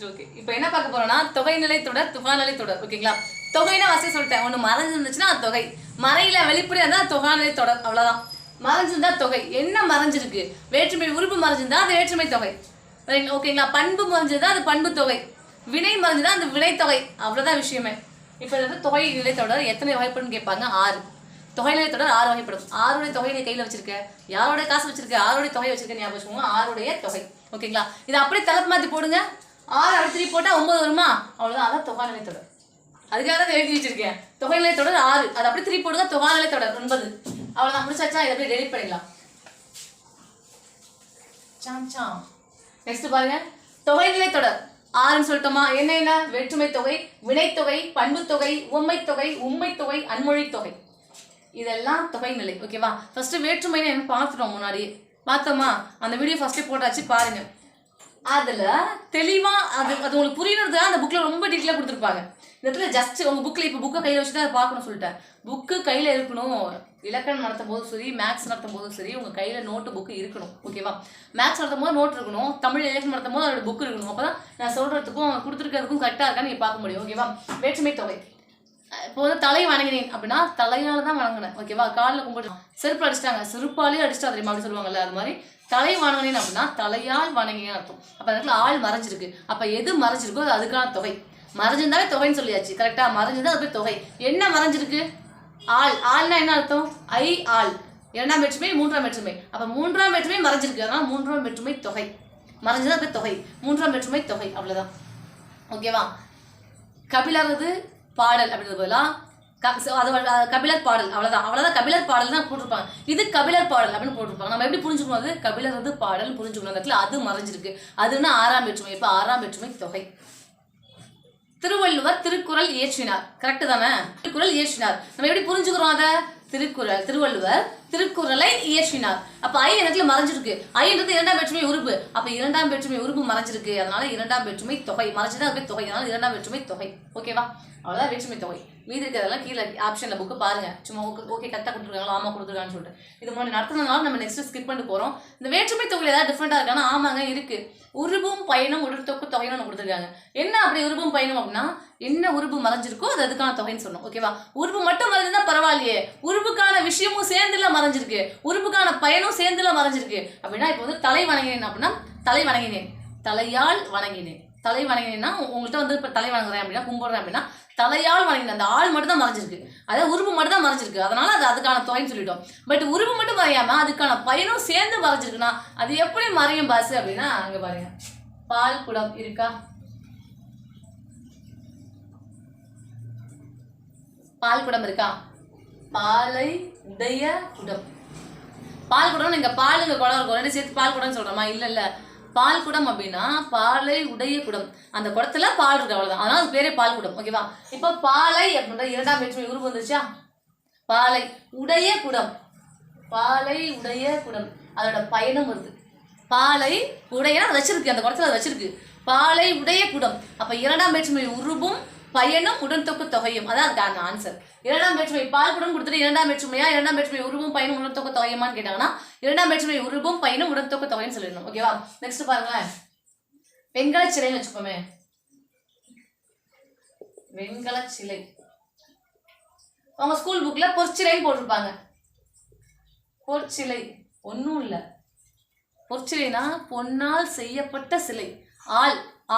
Okay, இப்போ என்ன பார்க்க போறோம்னா தொகைநிலை தொடர், துகாநிலை தொடர். ஓகேங்களா? தொகைனா வசதி சொல்லிட்டேன். ஒன்று மறைஞ்சிருந்துச்சுன்னா அது தொகை, மறையில வெளிப்படையா இருந்தா தொகாநிலை தொடர். அவ்வளோதான். மறைஞ்சிருந்தா தொகை. என்ன மறைஞ்சிருக்கு? வேற்றுமை உறுப்பு மறைஞ்சிருந்தா அது வேற்றுமை தொகை. ஓகேங்களா? பண்பு மறைஞ்சிருந்தா அது பண்பு தொகை, வினை மறைஞ்சிருந்தா அது வினை தொகை. அவ்வளோதான் விஷயமே. இப்போ தொகை நிலை தொடர் எத்தனை வகைப்படும் கேட்பாங்க? 6. தொகைநிலை தொடர் 6 வகைப்படும். 6உடைய தொகை நீ கையில் வச்சிருக்க, யாரோட காசு வச்சிருக்க, 6உடைய தொகை வச்சிருக்க, ஞாபகம் வச்சுக்கோங்க. 6உடைய தொகை. ஓகேங்களா? இதை அப்படியே தலைப்பு மாற்றி போடுங்க. 6 அடுத்து 3 போட்டால் 9 வருமா? அவ்வளோதான். அதான் தொகாநிலை தொடர். அதுக்காக தான் எழுதி வச்சிருக்கேன். தொகைநிலை தொடர் 6, அது அப்படி 3 போடுங்க. தொகாநிலை தொடர் 9. அவ்வளோதான். முடிச்சாச்சா? இதை அப்படியே டெலிட் பண்ணிடலாம். நெக்ஸ்ட் பாருங்க, தொகைநிலை தொடர் 6ன்னு சொல்லிட்டோமா? என்ன? வேற்றுமை தொகை, வினைத்தொகை, பண்பு தொகை, உவமை தொகை, உண்மை தொகை, அன்மொழி தொகை. இதெல்லாம் தொகைநிலை. ஓகேவா? ஃபர்ஸ்ட் வேற்றுமைன்னு என்ன பார்த்துட்டோம், முன்னாடியே பார்த்தோமா? அந்த வீடியோ ஃபர்ஸ்டே போட்டாச்சு, பாருங்க. அதில் தெளிவாக அது உங்களுக்கு புரியணுறதுக்காக அந்த புக்கில் ரொம்ப டீட்டெயிலாக கொடுத்துருப்பாங்க. இந்த இடத்துல ஜஸ்ட் உங்கள் புக்கில் இப்போ புக்கை கையில் வச்சுட்டு அதை பார்க்கணும் சொல்லிட்டேன். புக்கு கையில் இருக்கணும். இலக்கணம் நடத்தும் போதும் சரி, மேக்ஸ் நடத்தும் போதும் சரி, உங்கள் கையில் நோட்டு புக்கு இருக்கணும். ஓகேவா? மேக்ஸ் நடத்தும் போது நோட் இருக்கணும், தமிழ் இலக்கணம் நடத்தும் போது அதோட புக்கு இருக்கணும். அப்போ தான் நான் சொல்கிறதுக்கும் அவங்க கொடுத்துருக்கிறதுக்கும் கரெக்டாக இருக்கான்னு நீங்கள் பார்க்க முடியும். ஓகேவா? வேற்றுமை தொகை. இப்போ தலை வணங்கினேன் அப்படின்னா தலையால் தான் வணங்கினேன். ஓகேவா? காலில் கும்பிட்டு செருப்பு அடிச்சிட்டாங்க, செருப்பாலே அடிச்சிட்டா தெரியுமா அப்படி சொல்லுவாங்கல்ல, அது மாதிரி தலை வணங்கினேன் அப்படின்னா தலையால் வணங்கினேன் அர்த்தம். அப்போ அந்த இடத்துல ஆள் மறைஞ்சிருக்கு. அப்போ எது மறைஞ்சிருக்கோ அது அதுக்கான தொகை. மறைஞ்சிருந்தாலே தொகைன்னு சொல்லியாச்சு. கரெக்டாக? மறைஞ்சிருந்தா அது போய் தொகை. என்ன மறைஞ்சிருக்கு? ஆள். ஆள்னா என்ன அர்த்தம்? ஆள். 2ஆம் வேற்றுமை, 3ஆம் வேற்றுமை. அப்போ 3ஆம் வேற்றுமை மறைஞ்சிருக்கு, அதனால 3ஆம் வேற்றுமை தொகை. மறைஞ்சதா போய் தொகை, 3ஆம் வேற்றுமை தொகை. அவ்வளோதான். ஓகேவா? கபிலரது பாடல் அப்படின்றது பதிலாக கபிலர் பாடல். அவ்வளோதான். கபிலர் பாடல் தான் போட்டிருப்பாங்க. இது கபிலர் பாடல் அப்படின்னு போட்டிருப்பாங்க. நம்ம எப்படி புரிஞ்சுக்கணும்? அது கபிலரது பாடல் புரிஞ்சுக்கணும். அந்த இடத்துல அது மறைஞ்சிருக்கு. அதுன்னா 6ஆம் வேற்றுமை. இப்போ 6ஆம் வேற்றுமை தொகை. திருவள்ளுவர் திருக்குறள் இயற்றினார். கரெக்டு தானே? திருக்குறள் இயற்றினார். நம்ம எப்படி புரிஞ்சுக்கிறோம் அதை? திருவள்ளுவர் திருக்குறளை இயற்றினார். அப்ப இடத்துல மறைஞ்சிருக்கு. ஐன்றது 2ஆம் வேற்றுமை உறுப்பு. அப்ப 2ஆம் வேற்றுமை உறுப்பு மறைஞ்சிருக்கு, அதனால 2ஆம் வேற்றுமை தொகை. மறைஞ்சதா அது தொகை, அதனால 2ஆம் வேற்றுமை தொகை. ஓகேவா? அவ்வளவுதான் வேற்றுமை தொகை. மீதி இருக்கிறதெல்லாம் கீழே ஆப்ஷன்ல புக்கு பாருங்க. சும்மா ஓகே கரெக்டாக கொடுத்துருக்காங்களா, ஆமா கொடுத்துருக்கான்னு சொல்லிட்டு இது மாதிரி நடத்துனதுனால நம்ம நெக்ஸ்ட் ஸ்கிப் பண்ணிட்டு போறோம். இந்த வேற்றுமை தொகையில் ஏதாவது டிஃப்ரெண்டா இருக்கானா? ஆமாங்க இருக்கு. உருபும் பயனும் உடற்தொக்கு தொகைன்னு ஒன்று கொடுத்துருக்காங்க. என்ன அப்படி உருபும் பயனும் அப்படின்னா என்ன உருபு மறைஞ்சிருக்கோ அது அதுக்கான தொகைன்னு சொன்னோம். ஓகேவா? உருபு மட்டும் மறைஞ்சிருந்தா பரவாயில்லையே, உருபுக்கான விஷயமும் சேர்ந்துல மறைஞ்சிருக்கு, உருபுக்கான பயனும் சேர்ந்துல மறைஞ்சிருக்கு. அப்படின்னா இப்போ தலை வணங்கினேன் அப்படின்னா தலை வணங்கினேன், தலையால் வணங்கினேன். தலை வணங்கினேன்னா உங்கள்கிட்ட இப்போ தலை வணங்குறேன் அப்படின்னா கும்பிடுறேன் அப்படின்னா தலையால் வணங்கினேன். அந்த ஆள் மட்டும் தான் மறைஞ்சிருக்கு, அதாவது உருவு மட்டும் தான் மறைஞ்சிருக்கு, அதனால அது அதுக்கான தொகைன்னு சொல்லிட்டோம். பட் உருவு மட்டும் மறையாம அதுக்கான பயனும் சேர்ந்து மறைஞ்சிருக்குன்னா அது எப்படி மறையும் பாசு அப்படின்னா அங்க பாருங்க, பால் குடம் இருக்கா? பால் குடம் இருக்கா? பாலை உடைய குடம். பால் குடம் இங்க பால் இங்க குடம் இருக்கும், ரெண்டு சேர்த்து பால் குடம்னு சொல்றோமா? இல்ல பால் குடம் அப்படின்னா பாலை உடைய குடம். அந்த குடத்துல பால் இருக்கு, அவ்வளவுதான். அதனால அது பேரே பால் குடம். ஓகேவா? இப்போ பாலை அப்படின்ற 2ஆம் வேற்றுமை உருவு வந்துருச்சா? பாலை உடைய குடம், பாலை உடைய குடம், அதோட பயனும் வருது. பாலை உடைய வச்சிருக்கு, அந்த குடத்துல வச்சிருக்கு. பாலை உடைய குடம். அப்ப 2ஆம் வேற்றுமை உருவும் பயனும் உடன்தொக்கு தொகையும். அதான் அதுக்கான ஆன்சர். 2ஆம் வேற்றுமை பால் குடம் கொடுத்துட்டு 2ஆம் வேற்றுமையா 2ஆம் வேற்றுமை உருவும் பயனும் உடன்தொக்கு தொகையுமான்னு கேட்டாங்கன்னா 2ஆம் வேற்றுமை உருவும் பயனும் உடன்தொக்கு தொகைன்னு சொல்லிடணும். ஓகேவா? நெக்ஸ்ட் பாருங்களேன், வெண்கல சிலைன்னு வச்சுக்கோமே. வெண்கல சிலை உங்க ஸ்கூல் புக்ல பொற்சிலைன்னு போட்டிருப்பாங்க. பொற்சிலை ஒன்றும் இல்லை. பொற்சிலைனா பொன்னால் செய்யப்பட்ட சிலை.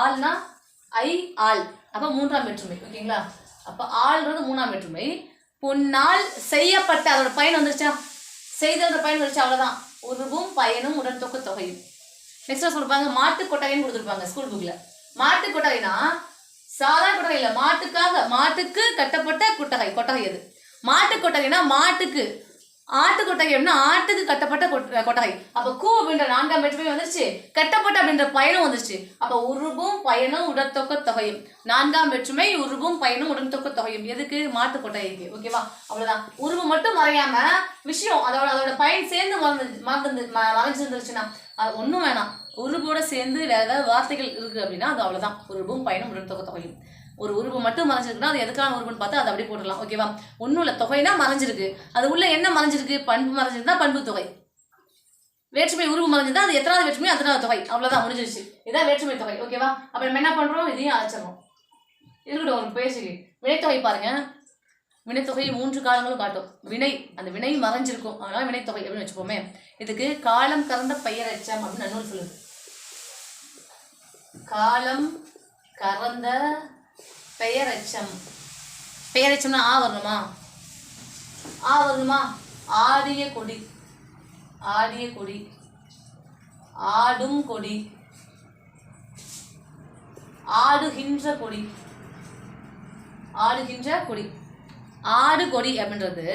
ஆள்னா ஆள். அப்ப 3ஆம் வேற்றுமை. ஓகேங்களா? அப்ப ஆள்ன்றது 3ஆம் வேற்றுமை. பொன்னால் செய்யப்பட்ட, அதோட பயன் வந்துருச்சா? செய்தன்ற பயன் வந்துருச்சா? அவ்வளவுதான். உருவும் பயனும் உடன்தொக்கு தொகையும். நெக்ஸ்ட் சொல்லிருப்பாங்க மாட்டு கொட்டகைன்னு கொடுத்துருப்பாங்க ஸ்கூல் புக்ல. மாட்டு கொட்டகைனா சாதாரண கொட்டகை இல்ல, மாட்டுக்கு கட்டப்பட்ட கொட்டகை அது. மாட்டு கொட்டகைனா மாட்டுக்கு, ஆட்டு கொட்டகை அப்படின்னா ஆட்டுக்கு கட்டப்பட்ட கொட்டகை. அப்ப கூ அப்படின்ற 4ஆம் வேற்றுமை வந்துருச்சு, கட்டப்பட்ட அப்படின்ற பயனும் வந்துருச்சு. அப்ப உருவும் பயனும் உடன்தொக்கு தொகையும். 4ஆம் வேற்றுமை உருவும் பயனும் உடன்தொக்கு தொகையும். எதுக்கு? மாட்டு கொட்டகைக்கு. ஓகேவா? அவ்வளவுதான். உருவு மட்டும் மறையாம விஷயம் அதோட பயன் சேர்ந்து மறைஞ்சிருந்துருச்சுன்னா அது ஒன்றும் வேணாம். உருவோட சேர்ந்து வேற ஏதாவது வார்த்தைகள் இருக்கு அப்படின்னா அது அவ்வளவுதான். உருவும் பயனும் உடன்தொக்கு தொகையும். ஒரு உருவு மட்டும் மறைஞ்சிருக்குன்னா அது எதுக்கான உருவுன்னு பார்த்தா அதை அப்படியே போட்டுடலாம். ஓகேவா? ஒன்றும் இல்லை, தொகைனா மறைஞ்சிருக்கு, அது உள்ள என்ன மறைஞ்சிருக்கு? பண்பு மறைஞ்சிருந்தா பண்பு தொகை. வேற்றுமை உருவு மறைஞ்சதா அது எத்தனாவது வேற்றுமை அத்தனாவது தொகை, அவ்வளோதான் முடிஞ்சிருச்சு. இதான் வேற்றுமை தொகை. ஓகேவா? அப்போ நம்ம என்ன பண்ணுறோம், இதையும் அழைச்சிடறோம். இருக்கட்டும் ஒரு பேசி வினைத்தொகை பாருங்க. வினைத்தொகை 3 காலங்களும் காட்டும். வினை அந்த வினை மறைஞ்சிருக்கும், அதனால வினைத்தொகை அப்படின்னு வச்சுப்போமே. இதுக்கு காலம் கறந்த பெயரெச்சம் அப்படின்னு நன்னூல் சொல்லுது. காலம் கறந்த பெயரெச்சம். பெயரெச்சம்னா ஆ வரணுமா? ஆ வரணுமா? ஆடிய கொடி, ஆடிய கொடி, ஆடும் கொடி, ஆடுகின்ற கொடி, ஆடுகின்ற கொடி, ஆடு கொடி அப்படின்றது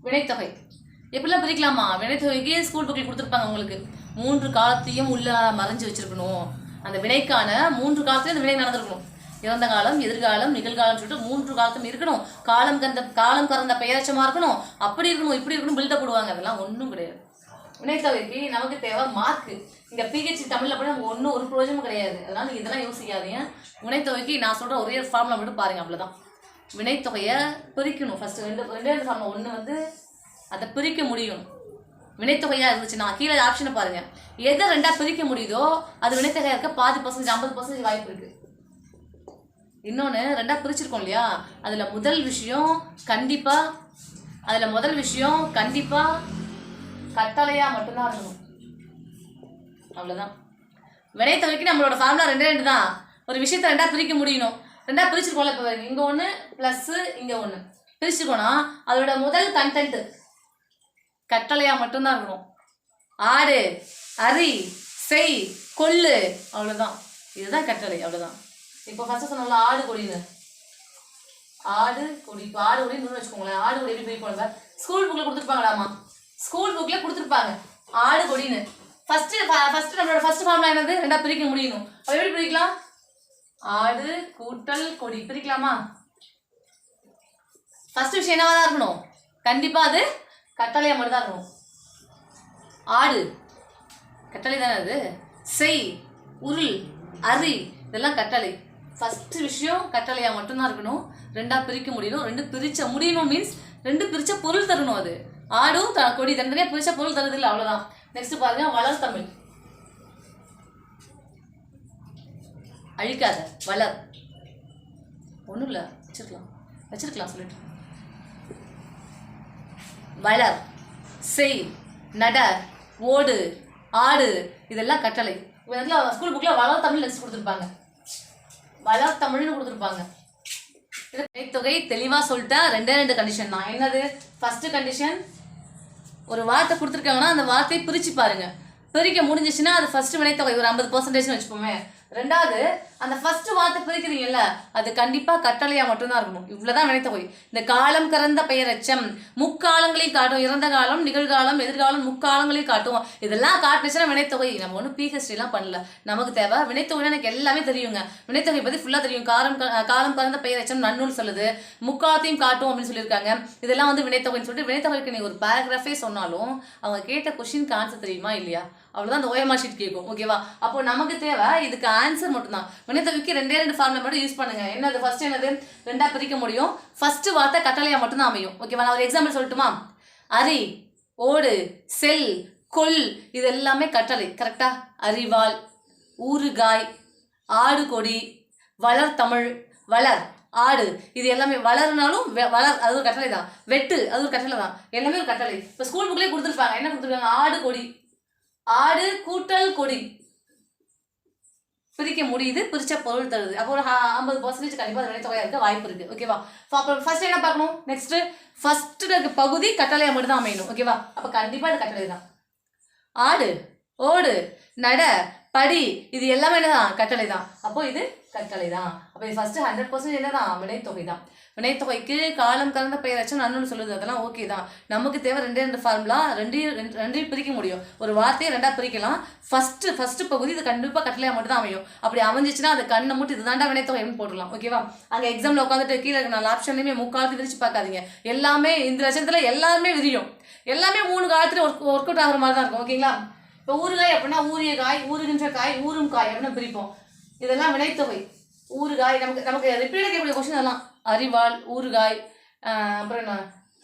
வினைத்தொகை. எப்படிலாம் பிரிக்கலாமா? வினைத்தொகைக்கு ஸ்கூல் புக்கில் கொடுத்துருப்பாங்க உங்களுக்கு. 3 காலத்தையும் உள்ள மறைஞ்சு வச்சிருக்கணும். அந்த வினைக்கான 3 காலத்தையும் அந்த வினை நடந்திருக்கணும். இறந்த காலம், எதிர்காலம், நிகழ்காலம் சொல்லிட்டு 3 காலத்தும் இருக்கணும். காலம் கறந்த பெயரச்சமா இருக்கணும். அப்படி இருக்கணும், இப்படி இருக்கணும், பில்டப் போடுவாங்க. அதெல்லாம் ஒன்றும் கிடையாது. வினைத்தொகைக்கு நமக்கு தேவை மார்க்கு. இங்கே பிஹெச்டி தமிழில் கூட நமக்கு ஒன்றும் ஒரு பிரயோஜனமும் கிடையாது. அதனால நீங்கள் இதெல்லாம் யோசிக்காதீங்க. வினைத்தொகைக்கு நான் சொல்கிற ஒரே ஃபார்முலா மட்டும் பாருங்கள், அவ்வளோதான். வினைத்தொகையை பிரிக்கணும். ஃபஸ்ட்டு ரெண்டு ஃபார்முலா. ஒன்று வந்து அதை பிரிக்க முடியும். வினைத்தொகையாக இருந்துச்சுன்னா கீழே ஆப்ஷனை பாருங்கள். எதை 2ஆக பிரிக்க முடியுதோ அது வினைத்தொகையாக இருக்க 50%, 50% வாய்ப்பு இருக்குது. இன்னொன்று 2ஆக பிரிச்சிருக்கோம் இல்லையா, அதில் முதல் விஷயம் கண்டிப்பாக கட்டளையாக மட்டும்தான் இருக்கணும். அவ்வளோதான். வினைத்தொகைக்கு நம்மளோட ஃபார்முலா 2 தான். ஒரு விஷயத்தை 2ஆக பிரிக்க முடியணும். 2ஆக பிரிச்சிருக்கோம்ல. இப்போ இங்கே ஒன்று ப்ளஸ்ஸு இங்கே ஒன்று பிரிச்சிருக்கோன்னா அதோட முதல் கண்டென்ட்டு கட்டளையாக மட்டும்தான் இருக்கணும். ஆடு, அரி, செய், கொல்லு, அவ்வளோதான். இதுதான் கட்டளை, அவ்வளோதான். இப்போ ஃபஸ்ட்டு சொன்னால ஆடு கொடின்னு, ஆடு கொடி. இப்போ ஆடு கொடின்னு வச்சுக்கோங்களேன். ஆடு கொடி எப்படி பிரிப்பாங்க? ஸ்கூல் புக்கில் கொடுத்துருப்பாங்களாமா? ஸ்கூல் புக்கில் கொடுத்துருப்பாங்க ஆடு கொடின்னு. ஃபஸ்ட்டு நம்மளோட ஃபஸ்ட்டு ஃபார்முலா என்னது? 2ஆக பிரிக்க முடியணும். அது எப்படி பிரிக்கலாம்? ஆடு கூட்டல் கொடி பிரிக்கலாமா? ஃபர்ஸ்ட் விஷயம் என்னவா தான் இருக்கணும்? கண்டிப்பாக அது கட்டளையாக மட்டும் தான் இருக்கணும். ஆடு கட்டளை தானே அது. செய், உருள், அரி இதெல்லாம் கட்டளை. ஃபஸ்ட்டு விஷயம் கட்டளையாக மட்டும்தான் இருக்கணும். 2ஆக பிரிக்க முடியணும். 2 பிரிச்ச முடியணும் மீன்ஸ் 2 பிரிச்ச பொருள் தரணும். அது ஆடும் கொடி தனித்தனியாக பிரிச்ச பொருள் தருது இல்லை, அவ்வளோதான். நெக்ஸ்ட் பாருங்க, வளர் தமிழ். அழிக்காத, வளர். ஒன்றும் இல்லை, வச்சிருக்கலாம் சொல்லிட்டு. வளர், செய், நட, ஓடு, ஆடு இதெல்லாம் கட்டளை. இதெல்லாம் ஸ்கூல் புக்கில் வளர் தமிழ் நெக்ஸ்ட் கொடுத்துருப்பாங்க. வளர் தமிழ்னு கொடுத்துருப்பாங்க. வினைத்தொகை தெளிவாக சொல்லிட்டா 2 கண்டிஷன் தான். என்னது? ஃபர்ஸ்ட் கண்டிஷன், ஒரு வார்த்தை கொடுத்துருக்காங்கன்னா அந்த வார்த்தையை பிரித்து பாருங்க. பிரிக்க முடிஞ்சிச்சுன்னா அது ஃபர்ஸ்ட் வினைத்தொகை ஒரு 50% வச்சுப்போமே. 2வது அந்த ஃபர்ஸ்ட் வார்த்தை பிரிக்கிறீங்கல்ல அது கண்டிப்பாக கட்டளையாக மட்டும்தான் இருக்கணும். இவ்வளோதான் வினைத்தொகை. இந்த காலம் கறந்த பெயரெச்சம் முக்காலங்களையும் காட்டும். இறந்த காலம், நிகழ்காலம், எதிர்காலம் முக்காலங்களையும் காட்டும். இதெல்லாம் காட்டுச்சுன்னா வினைத்தொகை. நம்ம ஒன்றும் பிஹெச்டிலாம் பண்ணல. நமக்கு தேவை வினைத்தொகைனா எனக்கு எல்லாமே தெரியுங்க. வினைத்தொகை பற்றி ஃபுல்லாக தெரியும். காலம் கறந்த பெயரெச்சம் நன்னூல் சொல்லுது. முக்காலத்தையும் காட்டும் அப்படின்னு சொல்லியிருக்காங்க. இதெல்லாம் வந்து வினைத்தொகைன்னு சொல்லிட்டு வினைத்தொகைக்கு நீ ஒரு பேராகிராஃபே சொன்னாலும் அவங்க கேட்ட கொஸ்டினுக்கு ஆன்சர் தெரியுமா இல்லையா, அவ்வளோதான். அந்த ஓஎம்ஆர் ஷீட் கேட்கும். ஓகேவா? அப்போ நமக்கு தேவை இதுக்கு ஆன்சர் மட்டும்தான். வினைத்தொகைக்கு 2 ஃபார்முலா மட்டும் யூஸ் பண்ணுங்க. என்னது? ஃபர்ஸ்ட் என்னது? 2ஆக பிரிக்க முடியும். ஃபர்ஸ்ட் வார்த்தை கட்டளையாக மட்டும்தான் அமையும். ஓகேவா? நான் ஒரு எக்ஸாம்பிள் சொல்லட்டுமா? அரி, ஓடு, செல், கொல் இது எல்லாமே கட்டளை. கரெக்டா? அறிவாள், ஊறுகாய், ஆடு கொடி, வளர் தமிழ், வளர், ஆடு இது எல்லாமே. வளர்னாலும் வளர் அது ஒரு கட்டளை தான். வெட்டு அது ஒரு கட்டளை தான். எல்லாமே ஒரு கட்டளை. இப்போ ஸ்கூல் புக்லேயே கொடுத்துருப்பாங்க. என்ன கொடுத்துருக்காங்க? ஆடு கொடி, ஆடு கூட்டல் கொடி பிரிக்க முடியுது. பிரிச்ச பொருள் தருது. அப்போ ஒரு 50% கண்டிப்பாக அது வினைத்தொகையாக இருக்க வாய்ப்பு இருக்குது. ஓகேவா? அப்போ ஃபர்ஸ்ட் என்ன பார்க்கணும்? நெக்ஸ்ட்டு ஃபர்ஸ்ட் பகுதி கட்டளையாக மட்டும் தான் அமையணும். ஓகேவா? அப்போ கண்டிப்பாக இது கட்டளை தான். ஆடு, ஓடு, நட, படி இது எல்லாமே என்னதான்? கட்டளை தான். அப்போ இது கட்டளை தான். அப்போ இது ஃபர்ஸ்ட் 100% என்னதான்? வினைத்தொகை தான். வினைத்தொகைக்கு காலம் கறந்த பெயராச்சும் நன்னூல் சொல்லுது. அதெல்லாம் ஓகே தான். நமக்கு தேவை 2 ஃபார்முலா. 2 பிரிக்க முடியும். ஒரு வார்த்தையை 2ஆக பிரிக்கலாம். ஃபர்ஸ்ட் பகுதி இது கண்டிப்பாக கட்டளையாக மட்டும் தான் அமையும். அப்படி அமைஞ்சிச்சுன்னா அது கண்ணை மட்டும் இது தாண்டா வினைத்தொகைன்னு போட்டுடலாம். ஓகேவா? அங்கே எக்ஸாமில் உட்காந்துட்டு கீழே இருக்க 4 ஆப்ஷன்லையுமே முக்காலத்து விரிச்சு பார்க்காதீங்க. எல்லாமே இந்த லட்சத்தில் எல்லாமே விரியும். எல்லாமே 3 காலத்தில் ஒர்க் அவுட் ஆகிற மாதிரி தான் இருக்கும். ஓகேங்களா? இப்போ ஊறுகாய் அப்படின்னா ஊறிய காய், ஊறுகின்ற காய், ஊறும் காய் அப்படின்னு பிரிப்போம். இதெல்லாம் வினைத்தொகை. ஊறுகாய் நமக்கு ரிப்பீட் கேட்கக்கூடிய கொஸ்டின் அதெல்லாம். அறிவாள், ஊறுகாய், அப்புறம் என்ன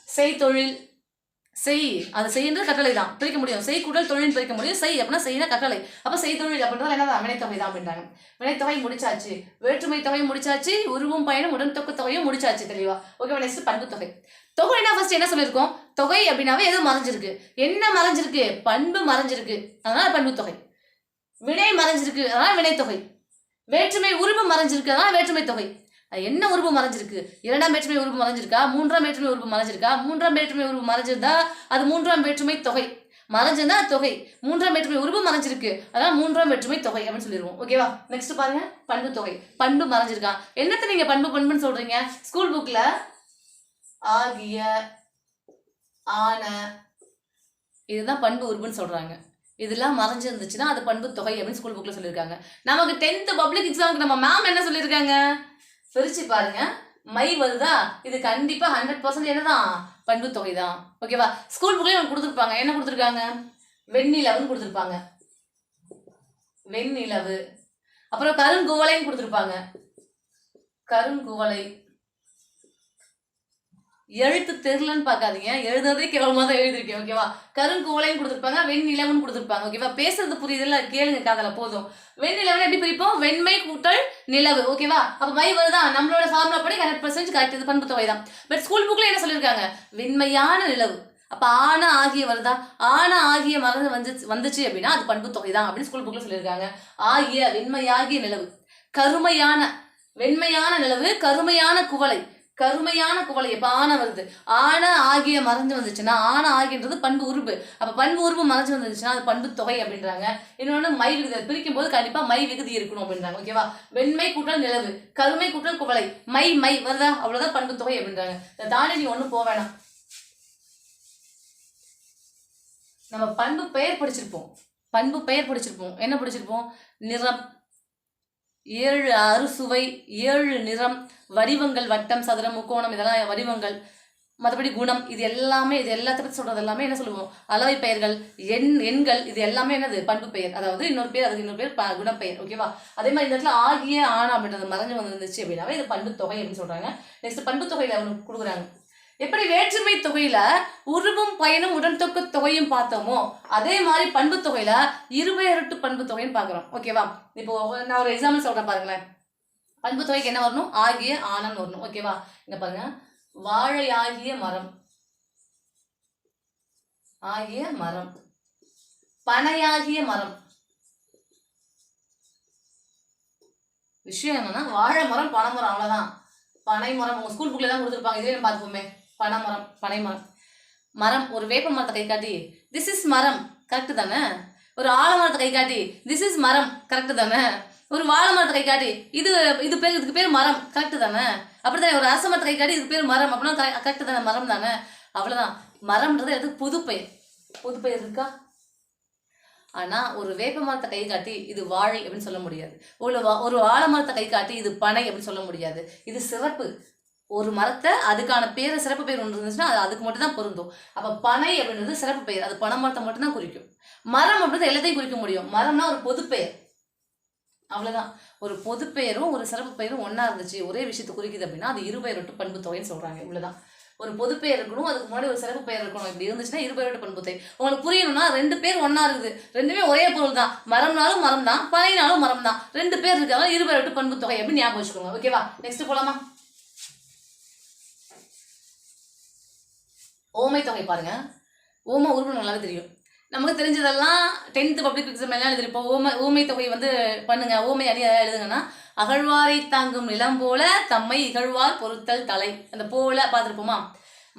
செய்தொழில், செய், அது செய்யறது கட்டளை தான், பிரிக்க முடியும். செய் கூட்டல் தொழில் பிரிக்க முடியும். செய் அப்படின்னா செய்யற கட்டளை. அப்ப செய் தொழில் அப்படின்றது என்னதான் வினைத்தொகை தான் அப்படின்றாங்க. வினைத்தொகை முடிச்சாச்சு, வேற்றுமை தொகை முடிச்சாச்சு, உருவும் பயனும் உடன் தொக்கு தொகையும் முடிச்சாச்சு. தெளிவா? ஓகே. நெக்ஸ்ட் பண்பு தொகை. தொகைனா ஃபர்ஸ்ட் என்ன சொல்லியிருக்கோம்? தொகை அப்படின்னாவே எது மறைஞ்சிருக்கு? என்ன மறைஞ்சிருக்கு? பண்பு மறைஞ்சிருக்கு, அதனால பண்பு தொகை. வினை மறைஞ்சிருக்கு, அதனால வினைத்தொகை. வேற்றுமை உருவு மறைஞ்சிருக்கு, அதனால வேற்றுமை தொகை. என்ன உருவு மறைஞ்சிருக்கு? இரண்டாம் வேற்றுமை உருவு மறைஞ்சிருக்கா? மூன்றாம் வேற்றுமை உருவு மறைஞ்சிருக்கா? மூன்றாம் வேற்றுமை உருவு மறைஞ்சிருந்தா அது மூன்றாம் வேற்றுமை தொகை. மறைஞ்சிருந்தா தொகை. மூன்றாம் வேற்றுமை உருவு மறைஞ்சிருக்கு, அதனால மூன்றாம் வேற்றுமை தொகை அப்படின்னு சொல்லிடுவோம். ஓகேவா? நெக்ஸ்ட் பாருங்க, பண்பு தொகை. பண்பு மறைஞ்சிருக்கா? என்னத்தை நீங்க பண்பு பண்புன்னு சொல்றீங்க? ஸ்கூல் புக்ல ஆகிய, ஆன, இதுதான் பண்பு உருவுன்னு சொல்றாங்க. இதெல்லாம் மறைஞ்சிருந்துச்சுன்னா அது பண்பு தொகை அப்படின்னு ஸ்கூல் புக்ல சொல்லியிருக்காங்க. நமக்கு 10th பப்ளிக் எக்ஸாமுக்கு நம்ம மேம் என்ன சொல்லியிருக்காங்க? பிரிச்சு பாருங்க. மை வருதா? இது கண்டிப்பா 100% என்னதான்? பண்பு தொகை தான். ஓகேவா? ஸ்கூல் புக்லயே நமக்கு கொடுத்துருப்பாங்க. என்ன கொடுத்துருக்காங்க? வெண்ணிலவுன்னு கொடுத்துருப்பாங்க. வெண்ணிலவு. அப்புறம் கருங்குவளைன்னு கொடுத்துருப்பாங்க. கருங்குவளை. எழுத்து தெரியலன்னு பார்க்காதீங்க, எழுதுறதே கேவலமா தான் எழுதிருக்கேன். ஓகேவா? கருங்குவளைன்னு கொடுத்துருப்பாங்க, வெண்ணிலவுன்னு கொடுத்துருப்பாங்க. ஓகேவா? பேசுறது புரியுதுல்ல? கேளுங்க காதல போதும். வெண்ணிலவுன்னு எப்படி பிரிப்போம்? வெண்மை கூட்டல் நிலவு. ஓகேவா? அப்ப மை வருதா? நம்மளோட ஃபார்முலா படி 100% கரெக்ட். இது பண்பு தொகை தான். பட் ஸ்கூல் புக்ல என்ன சொல்லியிருக்காங்க? வெண்மையான நிலவு. அப்ப ஆன ஆகிய வருதா? ஆன ஆகிய மறந்து வந்துச்சு அப்படின்னா அது பண்பு தொகை தான் அப்படின்னு ஸ்கூல் புக்ல சொல்லியிருக்காங்க. ஆகிய, வெண்மையாகிய நிலவு. கருமையான, வெண்மையான நிலவு, கருமையான குவளை. கருமையான குவளை. எப்ப ஆன வருது? ஆன ஆகிய மறைஞ்சு வந்துச்சுன்னா, ஆன ஆகின்றது பண்பு உருவு. அப்ப பண்பு உருவு மறைஞ்சு வந்துச்சுன்னா அது பண்பு தொகை அப்படின்றாங்க. இன்னொன்னு மை விகுதி. பிரிக்கும் போது கண்டிப்பா மை விகுதி இருக்கணும் அப்படின்றாங்க. ஓகேவா? வெண்மை கூட்டல் நிலவு, கருமை கூட்டல் குவளை, மை மை வருதா? அவ்வளவுதான் பண்பு தொகை அப்படின்றாங்க. தாண்டி நீ ஒண்ணும் போக வேணாம். நம்ம பண்பு பெயர் படிச்சிருப்போம். பண்பு பெயர் படிச்சிருப்போம். என்ன படிச்சிருப்போம்? நிறம், 7 அறுசுவை, 7 நிறம், வடிவங்கள், வட்டம், சதுரம், முக்கோணம், இதெல்லாம் வடிவங்கள். மற்றபடி குணம், இது எல்லாமே, இது எல்லாத்த பற்றி சொல்றது எல்லாமே என்ன சொல்லுவோம்? அளவை பெயர்கள், எண்கள், இது எல்லாமே என்னது? பண்பு பெயர். அதாவது இன்னொரு பேர், அதுக்கு இன்னொரு பேர் குணப்பெயர். ஓகேவா? அதே மாதிரி இந்த இடத்துல ஆகிய, ஆனா அப்படின்றது மறைஞ்சு வந்துருந்துச்சு அப்படின்னாவே இது பண்பு தொகை அப்படின்னு சொல்றாங்க. நெக்ஸ்ட் பண்பு தொகையில அவனுக்கு கொடுக்குறாங்க. எப்படி வேற்றுமை தொகையில உருவும் பயனும் உடன்தொக்கு தொகையும் பார்த்தோமோ அதே மாதிரி பண்பு தொகையில இருபெயரட்டு பண்பு தொகைன்னு பாக்குறோம். ஓகேவா? இப்போ நான் ஒரு எக்ஸாம்பிள் சொல்றேன் பாருங்களேன். பண்பு தொகைக்கு என்ன வரணும்? ஆகிய, ஆனன்னு வரணும். ஓகேவா? இங்க பாருங்க. வாழை ஆகிய மரம், ஆகிய மரம். பனையாகிய மரம். விஷயம் என்னன்னா வாழை மரம், பனைமரம், அவ்வளவுதான். பனை மரம் உங்க ஸ்கூல் புக்ல தான் கொடுத்துருப்பாங்க. இதுவே பார்த்துப்போமே. பனைமரம், பனைமரம். மரம், ஒரு வேப்ப மரத்தை கை காட்டி திஸ் இஸ் மரம், கரெக்ட் தானே? ஒரு ஆலமரத்தை கை காட்டி திஸ் இஸ் மரம், கரெக்ட் தானே? ஒரு வாழை மரத்தை கை காட்டி இது பேர், இதுக்கு பேர் மரம், கரெக்ட் தானே? அப்படித்தானே? ஒரு அரச மரத்தை கை காட்டி இதுக்கு பேர் மரம் அப்படின்னா கரெக்ட் தானே? மரம் தானே? அவ்வளவுதான். மரம்ன்றது எதுக்கு? புது பெயர். புது பெயர் இருக்கா? ஆனா ஒரு வேப்ப மரத்தை கை காட்டி இது வாழை அப்படின்னு சொல்ல முடியாது. ஒரு ஆலமரத்தை கை காட்டி இது பனை அப்படின்னு சொல்ல முடியாது. இது சிறப்பு. ஒரு மரத்தை அதுக்கான பேரை, சிறப்பு பெயர் ஒன்று இருந்துச்சுன்னா அது அதுக்கு மட்டும் தான் பொருந்தும். அப்ப பனை அப்படின்றது சிறப்பு பெயர், அது பனை மரத்தை மட்டும் தான் குறிக்கும். மரம் அப்படின்றது எல்லாத்தையும் குறிக்க முடியும். மரம்னா ஒரு பொது பெயர், அவ்வளவுதான். ஒரு பொது பெயரும் ஒரு சிறப்பு பெயரும் ஒன்னா இருந்துச்சு, ஒரே விஷயத்தை குறிக்குது அப்படின்னா அது இருபெயரட்டு பண்பு தொகைன்னு சொல்றாங்க. இவ்வளவுதான். ஒரு பொது பெயர் இருக்கணும், அதுக்கு முன்னாடி ஒரு சிறப்பு பெயர் இருக்கணும். இப்படி இருந்துச்சுன்னா இருபெயரட்டு பண்பு தொகை. உங்களுக்கு புரியணும்னா 2 பேர் ஒன்னா இருக்குது, ரெண்டுமே ஒரே பொருள் தான். மரம்னாலும் மரம் தான், பனைனாலும் மரம் தான். 2 பேர் இருக்காங்க, இருபெயரட்டு பண்பு தொகை அப்படின்னு ஞாபகம் வச்சுக்கோங்க. ஓகேவா? நெக்ஸ்ட் போலாமா? ஓமை தொகை பாருங்க. ஓமை உருவம் நல்லாவே தெரியும். நமக்கு தெரிஞ்சதெல்லாம் 10th பப்ளிக் எக்ஸாம் எல்லாம் எழுதிருப்போம். ஓமை தொகை வந்து பண்ணுங்க. ஓமை அணி எழுதுங்கன்னா அகழ்வாரை தாங்கும் நிலம் போல தம்மை இகழ்வார் பொறுத்தல் தலை. அந்த போல பார்த்துருப்போமா?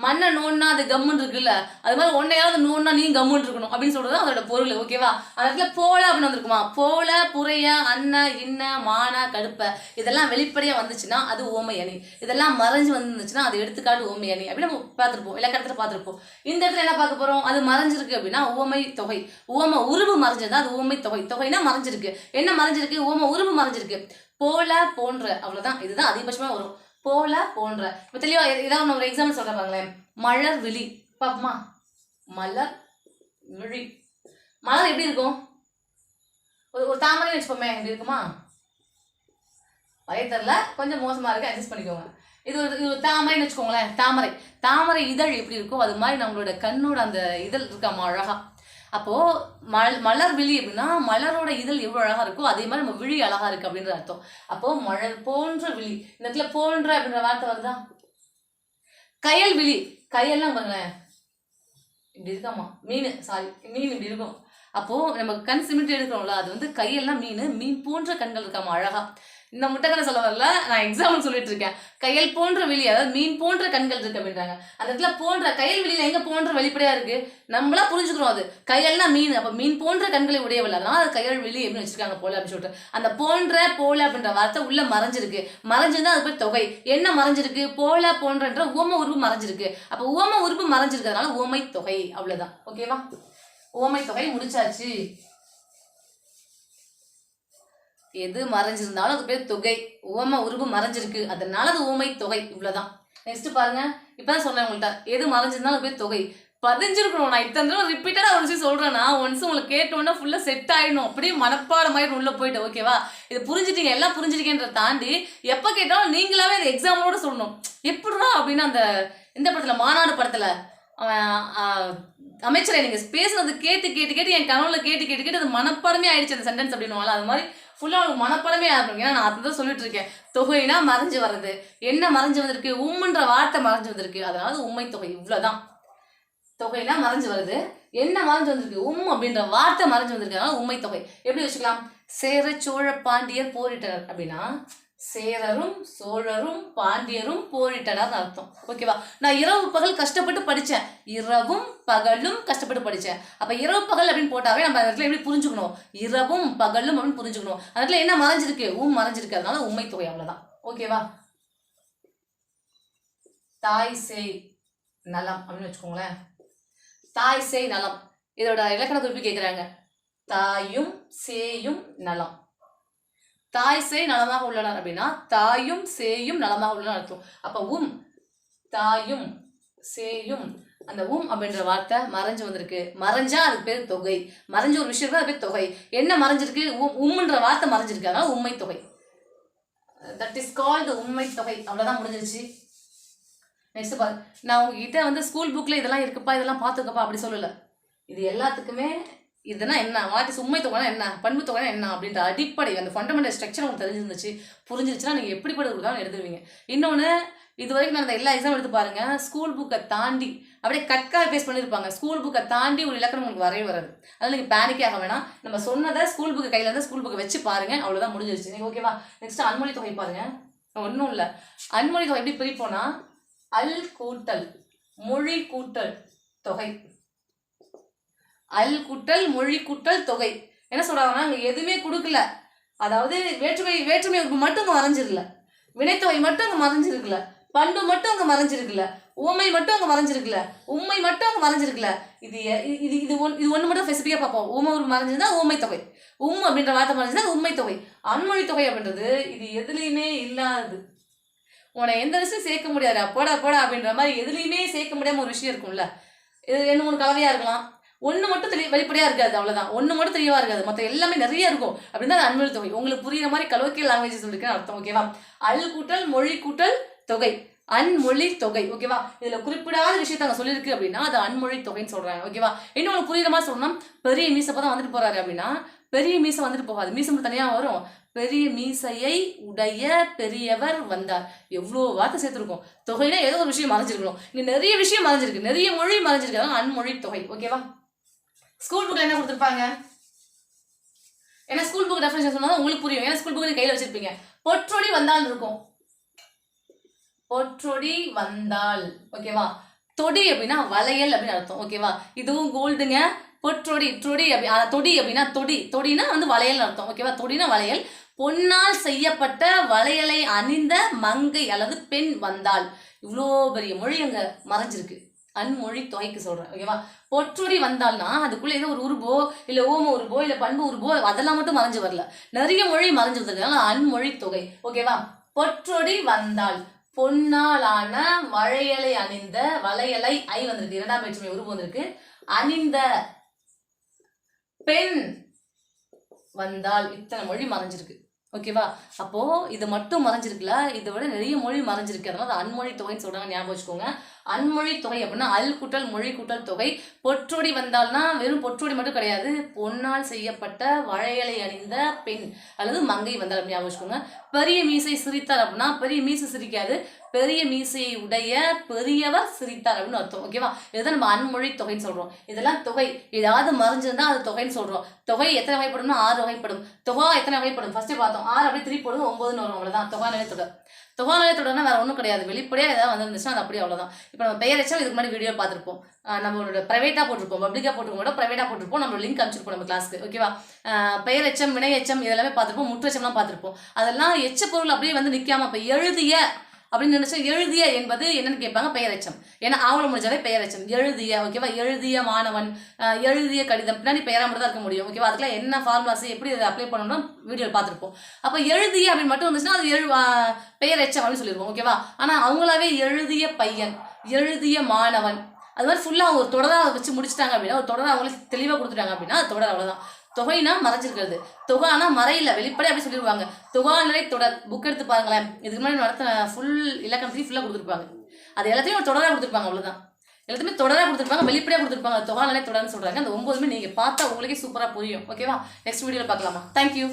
மண்ணை நோன்னா அது கம்முன்னு இருக்குல்ல, அது மாதிரி ஒன்னையாவது நோன்னா நீ கம்முன்னு இருக்கணும் அப்படின்னு சொல்றது அதோட பொருள். ஓகேவா? அந்த இடத்துல போல அப்படின்னு வந்திருக்குமா? போல, புறைய, அன்ன, இன்ன, மான, கடுப்ப, இதெல்லாம் வெளிப்படையா வந்துச்சுன்னா அது ஓமை அணி. இதெல்லாம் மறைஞ்சு வந்துருந்துச்சுன்னா அது எடுத்துக்காட்டு ஓமை அணி அப்படின்னு நம்ம பார்த்துருப்போம், எல்லா இடத்துல பார்த்துருப்போம். இந்த இடத்துல என்ன பார்க்க போறோம்? அது மறைஞ்சிருக்கு அப்படின்னா ஓமை தொகை. ஓமை உருவு மறைஞ்சதா அது ஓமை தொகை. தொகைனா மறைஞ்சிருக்கு. என்ன மறைஞ்சிருக்கு? ஓமை உருவு மறைஞ்சிருக்கு. போல, போன்ற, அவ்வளவுதான். இதுதான் அதிகபட்சமா வரும். போல, போன்ற. இப்ப தெளிவா ஏதாவது ஒரு எக்ஸாம்பிள் சொல்றேன் பாருங்களேன். மலர் விழி. பாப்பமா? மலர் விழி. மலர் எப்படி இருக்கும்? ஒரு தாமரை வச்சுப்போமே, எப்படி இருக்குமா? வயத்தரில் கொஞ்சம் மோசமா இருக்கு, அட்ஜஸ்ட் பண்ணிக்கோங்க. இது தாமரைன்னு வச்சுக்கோங்களேன். தாமரை இதழ் எப்படி இருக்கோ அது மாதிரி நம்மளோட கண்ணோட அந்த இதழ் இருக்காமா அழகா. அப்போ மலர் விழி அப்படின்னா மலரோட இதழ் எவ்வளவு அழகா இருக்கோ அதே மாதிரி நம்ம விழி அழகா இருக்கு அப்படின்ற அர்த்தம். அப்போ மலர் போன்ற விழி, இந்த இடத்துல போன்ற அப்படின்ற வார்த்தை வருதா? கயல் விழி, கையெல்லாம் பாருங்களேன் இப்படி இருக்காமா, மீன் இப்படி இருக்கும். அப்போ நம்ம கண் சிமிட்டி எடுக்கிறோம்ல அது வந்து கையெல்லாம் மீன் போன்ற கண்கள் இருக்காமா அழகா. இந்த முட்டைக்கடை சொல்ல வரல, நான் எக்ஸாம்பிள் சொல்லிட்டு இருக்கேன். கையல் போன்ற விழி, அதாவது மீன் போன்ற கண்கள் இருக்கு அப்படின்றாங்க. அந்த இடத்துல போன்ற கையல் விழியில எங்க போன்ற வெளிப்படையா இருக்கு, நம்மளா புரிஞ்சுக்கிறோம். அது கையல்னா மீன், அப்ப மீன் போன்ற கண்களை உடையவில்லை, அதனால அது கையல் விழி அப்படின்னு வச்சிருக்காங்க போல அப்படின்னு சொல்லிட்டு. அந்த போன்ற போல அப்படின்ற வார்த்தை உள்ள மறைஞ்சிருந்தா அது பேர் தொகை. என்ன மறைஞ்சிருக்கு? போல போன்றன்ற உவம உருவு மறைஞ்சிருக்கு. அப்ப உவம உருவு மறைஞ்சிருக்கிறதுனால உவமை தொகை, அவ்வளவுதான். ஓகேவா? உவமை தொகை முடிச்சாச்சு. எது மறைஞ்சிருந்தாலும் அது பேர் தொகை. உவம உருவு மறைஞ்சிருக்கு அதனால அது உவமை தொகை, இவ்வளவுதான். நெக்ஸ்ட் பாருங்க, இப்பதான் சொன்னேன் உங்கள்கிட்ட, எது மறைஞ்சிருந்தாலும் அது பேர் தொகை. பதிஞ்சிருக்கணும். நான் இத்தனை தடவை ரிப்பீட்டடா ஒரு விஷயம் சொல்றேன்னா ஒன்ஸ் உங்களுக்கு கேட்டோன்னா ஃபுல்லா செட் ஆயிடும், அப்படியே மனப்பாடம் ஆயிடும் உள்ள போயிட்டு. ஓகேவா? இது புரிஞ்சுட்டீங்க, எல்லாம் புரிஞ்சிருக்கேன்ற தாண்டி எப்ப கேட்டாலும் நீங்களாவே அந்த எக்ஸாம்பிளோட சொல்லணும். எப்படிடா அப்படின்னா அந்த இந்த படத்துல மாநாடு படத்துல அமைச்சரை நீங்க பேசுறது கேட்டு என் கனவுல கேட்டு அது மனப்பாடமே ஆயிடுச்சு அந்த சென்டென்ஸ் அப்படின்னு. அது மாதிரி ஃபுல்லா உங்களுக்கு மனப்பாடமே ஆகும். ஏன்னா நான் அதுதான் சொல்லிட்டு இருக்கேன். தொகைனா மறைஞ்சு வர்றது, என்ன மறைஞ்சு வந்திருக்கு? உம்ன்ற வார்த்தை மறைஞ்சு வந்திருக்கு, அதனால உண்மை தொகை, இவ்வளவுதான். தொகைனா மறைஞ்சு வருது, என்ன மறைஞ்சு வந்திருக்கு? அப்படின்ற வார்த்தை மறைஞ்சு வந்திருக்கு, அதனால உண்மை தொகை. எப்படி வச்சுக்கலாம்? சேர சோழ பாண்டியர் போரிட்டனர் அப்படின்னா சேரரும் சோழரும் பாண்டியரும் போரிட்டனர் அர்த்தம். ஓகேவா? நான் இரவு பகல் கஷ்டப்பட்டு படிச்சேன், இரவும் பகலும் கஷ்டப்பட்டு படிச்சேன். அப்ப இரவு பகல் அப்படின்னு போட்டாவே நம்ம அந்த இடத்துல எப்படி புரிஞ்சுக்கணும்? இரவும் பகலும் அப்படின்னு புரிஞ்சுக்கணும். அந்த இடத்துல என்ன மறைஞ்சிருக்கு? மறைஞ்சிருக்கு, அதனால உண்மை தொகை, அவ்வளவுதான். ஓகேவா? தாய் சேய் நலம் அப்படின்னு வச்சுக்கோங்களேன். தாய் சேய் நலம், இதோட இலக்கண குறிப்பு கேட்கிறாங்க. தாயும் சேயும் நலம். தாய் சேய் நலமாக உள்ளனர் அப்படின்னா தாயும் சேயும் நலமாக உள்ளனர் அர்த்தம். அப்ப தாயும் சேயும், அந்த அப்படின்ற வார்த்தை மறைஞ்சு வந்திருக்கு. மறைஞ்சா அதுக்கு பேர் தொகை. மறைஞ்ச ஒரு விஷயம் அது பேர் தொகை. என்ன மறைஞ்சிருக்கு? உம்ன்ற வார்த்தை மறைஞ்சிருக்கு, அதனால உண்மை தொகை. தட் இஸ் கால்டு உண்மை தொகை. அவ்வளவுதான், முடிஞ்சிருச்சு. நெக்ஸ்ட் பாரு, நான் உங்ககிட்ட வந்து ஸ்கூல் புக்ல இதெல்லாம் இருக்குப்பா, இதெல்லாம் பார்த்துக்கப்பா அப்படி சொல்லல. இது எல்லாத்துக்குமே இதுனா என்ன, வாட் இஸ் உண்மை தொகைனா என்ன, பண்பு தொகைனா என்ன அப்படின்ற அடிப்படை அந்த ஃபண்டமெண்டல் ஸ்ட்ரக்சர் உங்களுக்கு தெரிஞ்சிருந்துச்சு, புரிஞ்சிருச்சுன்னா நீங்கள் எப்படிப்பட்ட கொடுத்தாலும் எழுதுவீங்க. இன்னொன்று, இது வரைக்கும் நான் எல்லா எக்ஸாம் எடுத்து பாருங்க, ஸ்கூல் புக்கை தாண்டி அப்படியே கட்கால் பேஸ் பண்ணியிருப்பாங்க. ஸ்கூல் புக்கை தாண்டி ஒரு இலக்கணம் உங்களுக்கு வரவே வராது. அதனால நீங்கள் பேனிக்கே ஆக வேணாம். நம்ம சொன்னதை ஸ்கூல் புக்கு கையில் இருந்தால் ஸ்கூல் புக்கை வச்சு பாருங்க, அவ்வளோதான், முடிஞ்சிருச்சு. நீங்கள் ஓகேவா? நெக்ஸ்ட் அன்மொழி தொகை பாருங்க. ஒன்றும் இல்லை, அன்மொழி தொகை எப்படி பிரிப்போனா அல் கூட்டல் மொழி கூட்டல் தொகை. அல் கூட்டல் மொழி கூட்டல் தொகை. என்ன சொல்றாங்கன்னா இங்க எதுவுமே கொடுக்கல, அதாவது வேற்றுமை மட்டும் அங்க மறைஞ்சிருக்கல, வினைத்தொகை மட்டும் அங்க மறைஞ்சிருக்கல, பண்பு மட்டும் அங்க மறைஞ்சிருக்கல, உவமை மட்டும் அங்க மறைஞ்சிருக்கல, உண்மை மட்டும் அங்க மறைஞ்சிருக்கல. இது இது இது ஒண்ணு மட்டும் ஸ்பெசிஃபிக்கா பார்ப்போம். ஊமை ஒரு மறைஞ்சிருந்தா ஊமை தொகை, அப்படின்ற வார்த்தை மறைஞ்சிருந்தா உண்மை தொகை. அன்மொழி தொகை அப்படின்றது இது எதுலையுமே இல்லாதது. உன்னை எந்த விஷயம் சேர்க்க முடியாது, போடா அப்படின்ற மாதிரி எதுலையுமே சேர்க்க முடியாம ஒரு விஷயம் இருக்கும்ல. இது 2-3 கலவையா இருக்கலாம், ஒன்று மட்டும் வெளிப்படையா இருக்காது, அவ்வளவுதான். ஒன்று மட்டும் தெளிவா இருக்காது, மற்ற எல்லாமே நிறைய இருக்கும். அப்படின்னா அது அன்மொழி தொகை. உங்களுக்கு புரியுற மாதிரி கலோக்கியல் லாங்குவேஜ் சொல்லிருக்கேன் அர்த்தம். ஓகேவா? அல் கூட்டல் மொழி கூட்டல் தொகை, அன்மொழி தொகை. ஓகேவா? இதுல குறிப்பிடாத விஷயத்த அங்க சொல்லியிருக்கு அப்படின்னா அது அன்மொழி தொகைன்னு சொல்றாங்க. ஓகேவா? இன்னும் உங்களுக்கு புரியுற மாதிரி சொல்லணும், பெரிய மீசப்பதான் வந்துட்டு போறாரு அப்படின்னா பெரிய மீசை வந்துட்டு போகாது, மீசை தனியா வரும். பெரிய மீசையை உடைய பெரியவர் வந்தார். எவ்வளோ வார்த்தை சேர்த்துருக்கோம். தொகைனா ஏதோ ஒரு விஷயம் மறைஞ்சிருக்கணும். இங்க நிறைய விஷயம் மறைஞ்சிருக்கு, நிறைய மொழி மறைஞ்சிருக்கு, அதான் அன்மொழி தொகை. ஓகேவா? ஸ்கூல் புக்ல என்ன கொடுத்துருப்பாங்க? ஏன்னா ஸ்கூல் புக் டெஃபினிஷன் சொன்னா உங்களுக்கு புரியும். ஏன்னா ஸ்கூல் புக் கையில வச்சிருப்பீங்க. பொற்றொடி வந்தால் இருக்கும், பொற்றொடி வந்தால். ஓகேவா? தொடி அப்படின்னா வளையல் அப்படின்னு அர்த்தம். ஓகேவா? இதுவும் கோல்டுங்க. பொற்றொடி தொடி அப்படின்னா தொடினா வந்து வளையல் அர்த்தம். ஓகேவா? தொடினா வளையல். பொன்னால் செய்யப்பட்ட வளையலை அணிந்த மங்கை அல்லது பெண் வந்தால். இவ்வளோ பெரிய மொழி அங்க மறைஞ்சிருக்கு, அன்மொழி தொகைக்கு சொல்றேன். ஓகேவா? பொற்றொடி வந்தால்னா அதுக்குள்ள ஏதோ ஒரு உருபோ இல்ல ஓம உருபோ இல்ல பண்பு உருபோ அதெல்லாம் மட்டும் மறைஞ்சு வரல, நிறைய மொழி மறைஞ்சு வந்திருக்காங்க, அன்மொழி தொகை. ஓகேவா? பொற்றொடி வந்தால், பொன்னாலான வளையலை அணிந்த, வளையலை ஐ வந்திருக்கு, 2ஆம் வேற்றுமை உருபு வந்திருக்கு, அணிந்த பெண் வந்தால், இத்தனை மொழி மறைஞ்சிருக்கு. ஓகேவா? அப்போ இது மட்டும் மறைஞ்சிருக்குல்ல, இதை விட நிறைய மொழி மறைஞ்சிருக்கு. அதனால அது அன்மொழி தொகைன்னு சொல்றாங்க, ஞாபகம் வச்சுக்கோங்க. அன்மொழி தொகை அப்படின்னா அல் கூட்டல் மொழி கூட்டல் தொகை. பொற்றொடி வந்தால்னா வெறும் பொற்றொடி மட்டும் கிடையாது, பொன்னால் செய்யப்பட்ட வளையலை அணிந்த பெண் அல்லது மங்கை வந்தால் அப்படின்னு ஞாபகம் வச்சுக்கோங்க. பெரிய மீசை சிரித்தார் அப்படின்னா பெரிய மீசை சிரிக்காது, பெரிய மீசையை உடைய பெரியவர் சிரித்தார் அப்படின்னு அர்த்தம். ஓகேவா? இதுதான் நம்ம அன்மொழி தொகைன்னு சொல்றோம். இதெல்லாம் தொகை. ஏதாவது மறைஞ்சிருந்தா அது தொகைன்னு சொல்றோம். தொகை எத்தனை வகைப்படும்னா 6 வகைப்படும். தொகா எத்தனை வகைப்படும் ஃபர்ஸ்ட் பார்த்தோம். 6 அப்படியே 3 போடுங்க 9ன்னு வரும். அவ்வளவுதான் தொகா நிலைத்தொடர். தொகா நிலைத்தொடர்னா வேற ஒன்றும் கிடையாது, வெளிப்படையா ஏதாவது வந்துருந்துச்சுன்னா அது அப்படியே அவ்வளவுதான். இப்போ நம்ம பெயரெச்சம் இதுக்கு முன்னாடி வீடியோ பார்த்துருப்போம். நம்மளோட பிரைவேட்டா போட்டிருப்போம், பப்ளிக்கா போட்டிருக்கோம், பிரைவேட்டா போட்டிருப்போம். நம்மளோட லிங்க் அனுப்பிச்சிருப்போம் நம்ம கிளாஸ்க்கு. ஓகேவா? பெயரெச்சம் வினையெச்சம் இதெல்லாமே பார்த்துருப்போம், முற்றெச்சம்லாம் பார்த்துருப்போம். அதெல்லாம் எச்ச பொருள் அப்படியே வந்து நிற்காம இப்போ எழுதிய அப்படின்னு நினைச்சா எழுதிய என்பது என்னன்னு கேட்பாங்க, பெயரெச்சம். ஏன்னா ஆவணம் முடிஞ்சாலே பெயரெச்சம். எழுதிய, ஓகேவா? எழுதிய மாணவன், எழுதிய கடிதம், பின்னாடி பெயரா மட்டும் தான் இருக்க முடியும். ஓகேவா? அதுக்கெல்லாம் என்ன ஃபார்முலாஸ் எப்படி அதை அப்ளை பண்ணணும்னா வீடியோ பார்த்துருப்போம். அப்போ எழுதிய அப்படின்னு மட்டும் இருந்துச்சுன்னா அது பெயரெச்சம் அப்படின்னு சொல்லிடுவோம். ஓகேவா? ஆனால் அவங்களாவே எழுதிய பையன், எழுதிய மாணவன், அது மாதிரி ஃபுல்லாக ஒரு தொடராக வச்சு முடிச்சிட்டாங்க அப்படின்னா, ஒரு தொடரை அவங்களுக்கு தெளிவாக கொடுத்துட்டாங்க அப்படின்னா அது தொடர், அவ்வளோதான். தொகைனா மறைஞ்சிருக்கிறது, தொகானா மறையில வெளிப்படை அப்படி சொல்லிடுவாங்க. தொகா நிலை தொடர் புக் எடுத்து பாருங்களேன், இதுக்கு முன்னாடி நடத்தின ஃபுல் இலக்கணத்தையும் ஃபுல்லாக கொடுத்துருப்பாங்க. அது எல்லாத்தையும் ஒரு தொடராக கொடுத்துருப்பாங்க, அவ்வளோதான். எல்லாத்தையுமே தொடராக கொடுத்துருப்பாங்க, வெளிப்படையாக கொடுத்துருப்பாங்க. தொகா நிலை தொடர்னு சொல்கிறாங்க. அந்த 9மே நீங்கள் பார்த்தா உங்களுக்கே சூப்பராக புரியும். ஓகேவா? நெக்ஸ்ட் வீடியோவில் பார்க்கலாமா? தேங்க்யூ.